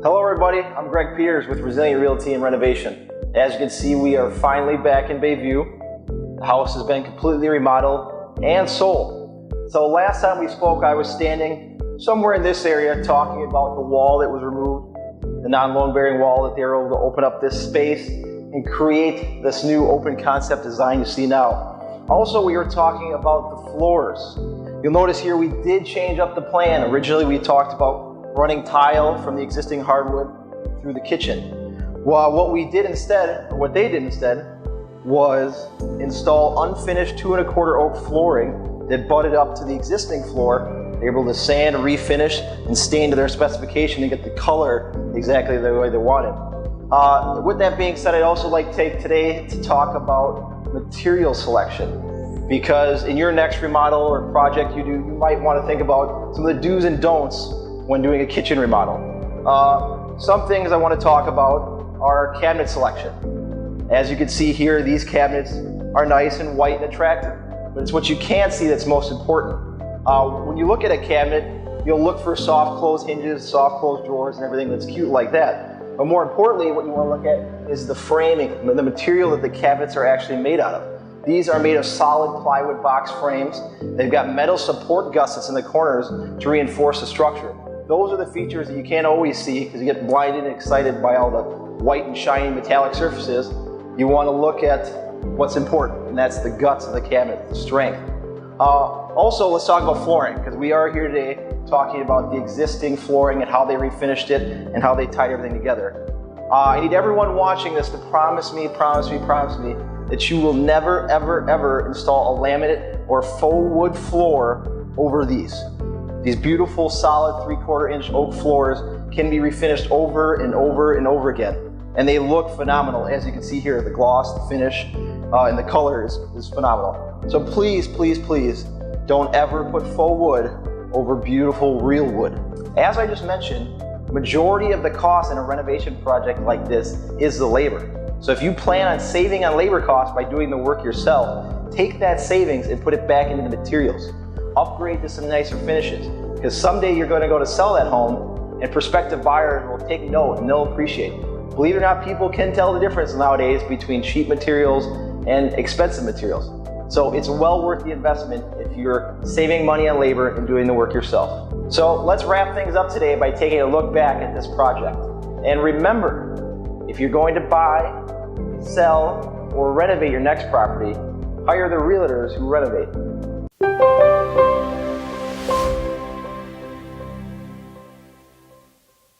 Hello everybody, I'm Greg Peters with Resilient Realty and Renovation. As you can see, we are finally back in Bayview. The house has been completely remodeled and sold. So last time we spoke, I was standing somewhere in this area talking about the wall that was removed, the non-load bearing wall that they were able to open up this space and create this new open concept design you see now. Also, we were talking about the floors. You'll notice here we did change up the plan. Originally we talked about running tile from the existing hardwood through the kitchen. Well, what they did instead, was install unfinished 2 1/4 oak flooring that butted up to the existing floor. They were able to sand, refinish, and stain to their specification and get the color exactly the way they wanted. With that being said, I'd also like to take today to talk about material selection. Because in your next remodel or project you do, you might want to think about some of the do's and don'ts when doing a kitchen remodel. Some things I want to talk about are cabinet selection. As you can see here, these cabinets are nice and white and attractive, but it's what you can't see that's most important. When you look at a cabinet, you'll look for soft close hinges, soft close drawers, and everything that's cute like that. But more importantly, what you want to look at is the framing, the material that the cabinets are actually made out of. These are made of solid plywood box frames. They've got metal support gussets in the corners to reinforce the structure. Those are the features that you can't always see because you get blinded and excited by all the white and shiny metallic surfaces. You want to look at what's important, and that's the guts of the cabinet, the strength. Also, let's talk about flooring, because we are here today talking about the existing flooring and how they refinished it and how they tied everything together. I need everyone watching this to promise me that you will never, ever install a laminate or faux wood floor over these. These beautiful, solid 3/4 inch oak floors can be refinished over and over and over again. And they look phenomenal. As you can see here, the gloss, the finish, and the color is phenomenal. So please, don't ever put faux wood over beautiful real wood. As I just mentioned, majority of the cost in a renovation project like this is the labor. So if you plan on saving on labor costs by doing the work yourself, take that savings and put it back into the materials. Upgrade to some nicer finishes, because someday you're going to go to sell that home and prospective buyers will take note and they'll appreciate it. Believe it or not, people can tell the difference nowadays between cheap materials and expensive materials. So it's well worth the investment if you're saving money on labor and doing the work yourself. So let's wrap things up today by taking a look back at this project. And remember, if you're going to buy, sell, or renovate your next property, hire the realtors who renovate.